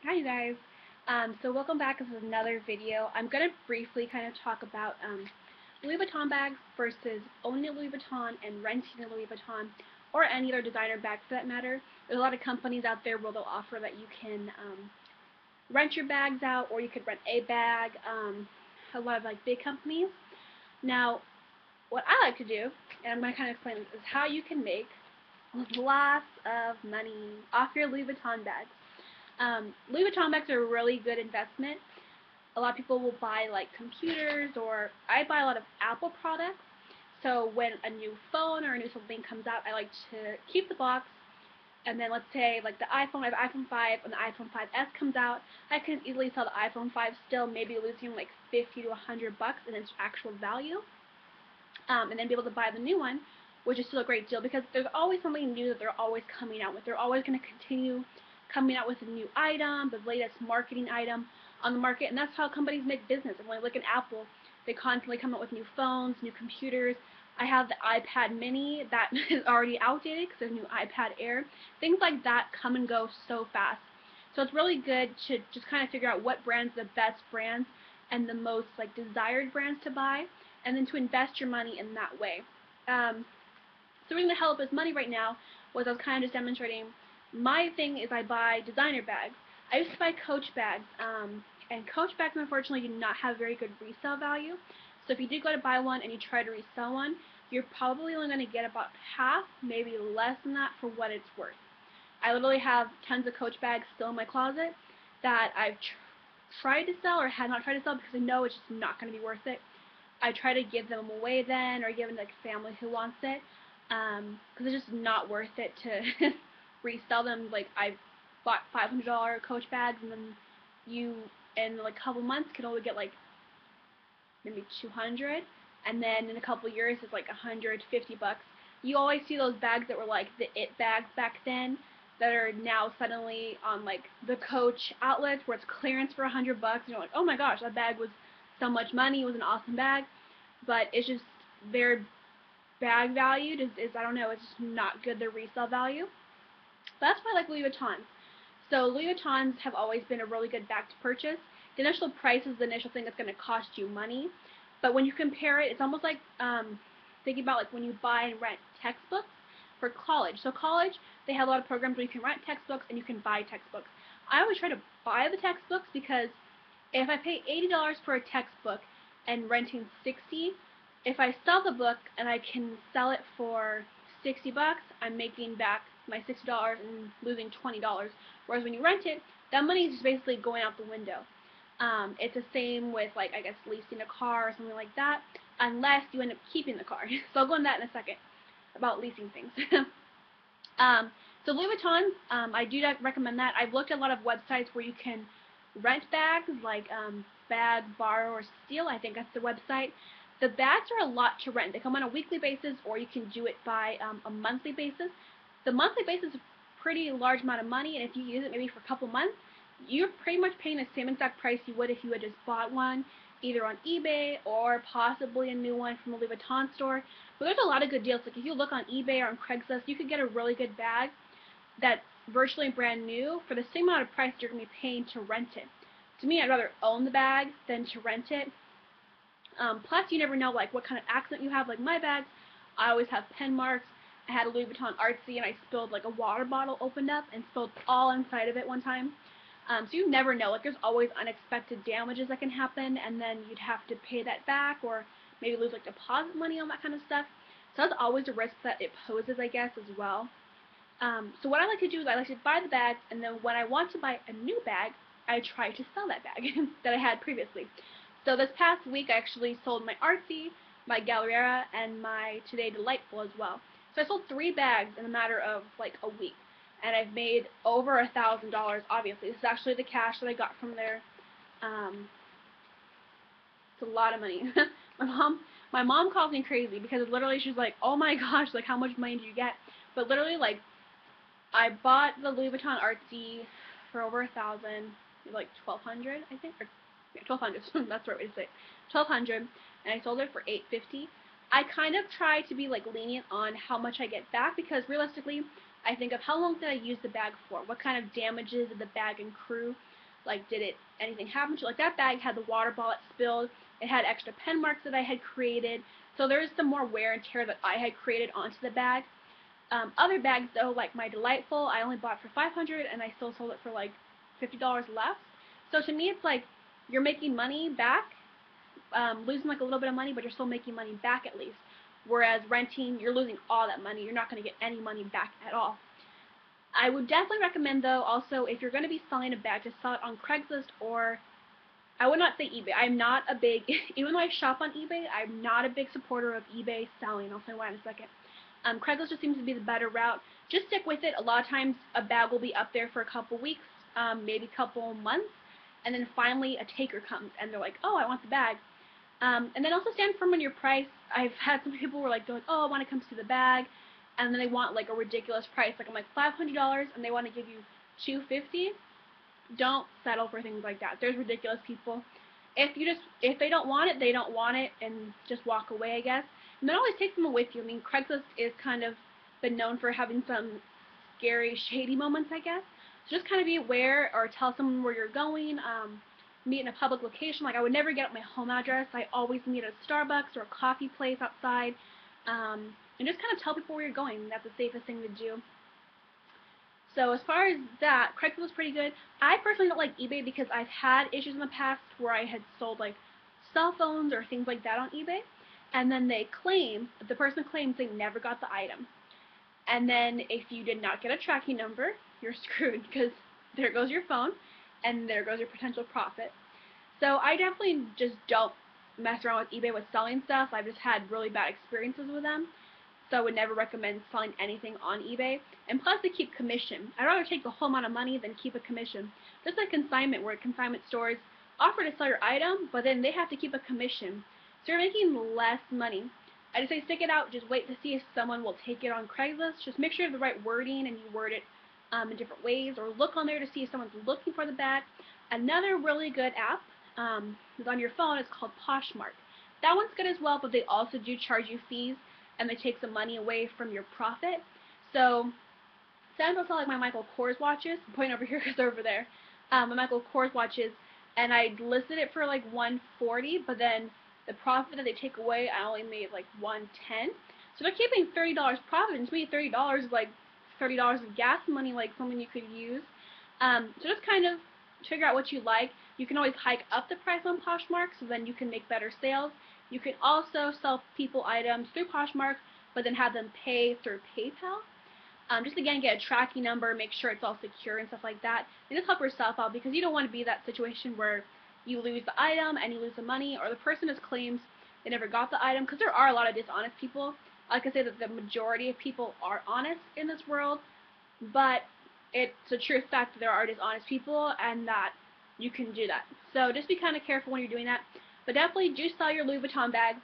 Hi you guys. So welcome back. This is another video. I'm going to briefly kind of talk about Louis Vuitton bags versus owning a Louis Vuitton and renting a Louis Vuitton or any other designer bag for that matter. There's a lot of companies out there where they'll offer that you can rent your bags out or you could rent a bag. A lot of like big companies. Now, what I like to do, and I'm going to kind of explain this, is how you can make lots of money off your Louis Vuitton bags. Louis Vuitton bags are a really good investment. A lot of people will buy like computers, or I buy a lot of Apple products. So when a new phone or a new something comes out, I like to keep the box. And then let's say like the iPhone, I have iPhone 5, when the iPhone 5S comes out, I can easily sell the iPhone 5 still, maybe losing like 50 to 100 bucks in its actual value, and then be able to buy the new one, which is still a great deal because there's always something new that they're always coming out with. They're always going to continue coming out with a new item, the latest marketing item on the market, and that's how companies make business. And when I look at Apple, they constantly come out with new phones, new computers. I have the iPad mini that is already outdated because there's a new iPad Air. Things like that come and go so fast. So it's really good to just kind of figure out what brands are the best brands and the most like desired brands to buy, and then to invest your money in that way. So the reason to help with money right now was I was kind of just demonstrating. My thing is I buy designer bags. I used to buy Coach bags, and Coach bags unfortunately do not have very good resale value. So if you do go to buy one and you try to resell one, you're probably only going to get about half, maybe less than that for what it's worth. I literally have tons of Coach bags still in my closet that I've tried to sell or had not tried to sell because I know it's just not going to be worth it. I try to give them away then, or give them to like family who wants it, because it's just not worth it to resell them. Like I bought $500 Coach bags, and then you in like a couple months can only get like maybe 200, and then in a couple years it's like 150 bucks. You always see those bags that were like the it bags back then that are now suddenly on like the Coach outlets where it's clearance for 100 bucks. And you're like, oh my gosh, that bag was so much money. It was an awesome bag, but it's just their bag value is I don't know. It's just not good. Their resale value. But that's why I like Louis Vuittons. So Louis Vuittons have always been a really good bag to purchase. The initial price is the initial thing that's going to cost you money, but when you compare it, it's almost like thinking about like when you buy and rent textbooks for college. So college, they have a lot of programs where you can rent textbooks and you can buy textbooks. I always try to buy the textbooks because if I pay $80 for a textbook and renting 60, if I sell the book and I can sell it for 60 bucks, I'm making back my $60 and losing $20. Whereas when you rent it, that money is just basically going out the window. It's the same with like I guess leasing a car or something like that, unless you end up keeping the car. So I'll go into that in a second about leasing things. um, so Louis Vuitton, I do recommend that. I've looked at a lot of websites where you can rent bags, like Bag, Borrow, or Steal. I think that's the website. The bags are a lot to rent. They come on a weekly basis, or you can do it by a monthly basis. The monthly basis is a pretty large amount of money, and if you use it maybe for a couple months, you're pretty much paying the same exact price you would if you had just bought one, either on eBay or possibly a new one from a Louis Vuitton store. But there's a lot of good deals. Like if you look on eBay or on Craigslist, you could get a really good bag that's virtually brand new for the same amount of price you're going to be paying to rent it. To me, I'd rather own the bag than to rent it. Plus, you never know like what kind of accident you have. Like my bags, I always have pen marks. I had a Louis Vuitton Artsy, and I spilled like a water bottle opened up and spilled all inside of it one time. So you never know. Like there's always unexpected damages that can happen, and then you'd have to pay that back, or maybe lose like deposit money on that kind of stuff. So that's always a risk that it poses, I guess, as well. So what I like to do is I like to buy the bags, and then when I want to buy a new bag, I try to sell that bag that I had previously. So this past week, I actually sold my Artsy, my Galleria, and my Today Delightful as well. So I sold 3 bags in a matter of like a week, and I've made over $1,000. Obviously, this is actually the cash that I got from there. Um, it's a lot of money. my mom, my mom calls me crazy because literally she's like, "Oh my gosh, like how much money did you get?" But literally, like I bought the Louis Vuitton Artsy for over 1,000, like 1,200, I think, or yeah, 1,200. That's the right way to say it. 1,200, and I sold it for 850. I kind of try to be like lenient on how much I get back because realistically, I think of how long did I use the bag for? What kind of damages did the bag accrue? Like, did anything happen to it? Like, that bag had the water bottle spilled. It had extra pen marks that I had created. So there's some more wear and tear that I had created onto the bag. Other bags, though, like my Delightful, I only bought for $500 and I still sold it for like $50 less. So to me, it's like you're making money back, losing like a little bit of money, but you're still making money back at least. Whereas renting, you're losing all that money. You're not going to get any money back at all. I would definitely recommend, though, also, if you're going to be selling a bag, to sell it on Craigslist, or I would not say eBay. I'm not a big, even though I shop on eBay, I'm not a big supporter of eBay selling. I'll say why in a second. Craigslist just seems to be the better route. Just stick with it. A lot of times a bag will be up there for a couple weeks, maybe a couple months, and then finally a taker comes and they're like, oh, I want the bag. And then also stand firm on your price. I've had some people who are like going, oh, I want to come see the bag, and then they want like a ridiculous price. Like I'm like $500, and they want to give you $250. Don't settle for things like that. There's ridiculous people. If they don't want it, they don't want it, and just walk away, I guess. And don't always take them with you. I mean, Craigslist is kind of been known for having some scary, shady moments, I guess. So just kind of be aware, or tell someone where you're going. Meet in a public location. Like I would never get up my home address. I always meet at a Starbucks or a coffee place outside, and just kind of tell people where you're going. That's the safest thing to do. So as far as that, Craigslist is pretty good. I personally don't like eBay because I've had issues in the past where I had sold like cell phones or things like that on eBay, and then the person claims they never got the item. And then if you did not get a tracking number, you're screwed because there goes your phone and there goes your potential profit. So I definitely just don't mess around with eBay with selling stuff. I've just had really bad experiences with them. So I would never recommend selling anything on eBay. And plus, they keep commission. I'd rather take the whole amount of money than keep a commission. Just like consignment, where consignment stores offer to sell your item, but then they have to keep a commission. So you're making less money. I just say stick it out. Just wait to see if someone will take it on Craigslist. Just make sure you have the right wording and you word it in different ways, or look on there to see if someone's looking for the bag. Another really good app is on your phone. It's called Poshmark. That one's good as well, but they also do charge you fees, and they take some money away from your profit. So sometimes I'll sell like my Michael Kors watches. I'm pointing over here because they're over there. My Michael Kors watches, and I listed it for like $140, but then the profit that they take away, I only made like $110. So they're keeping $30 profit, and to me $30 is like $30 of gas money, like something you could use. So just kind of figure out what you like. You can always hike up the price on Poshmark, so then you can make better sales. You can also sell people items through Poshmark, but then have them pay through PayPal. Just again, get a tracking number, make sure it's all secure and stuff like that. And just help yourself out, because you don't want to be that situation where you lose the item and you lose the money, or the person just claims they never got the item, because there are a lot of dishonest people. Like I say, that the majority of people are honest in this world, but it's a true fact that there are dishonest people and that you can do that. So just be kind of careful when you're doing that. But definitely do sell your Louis Vuitton bag.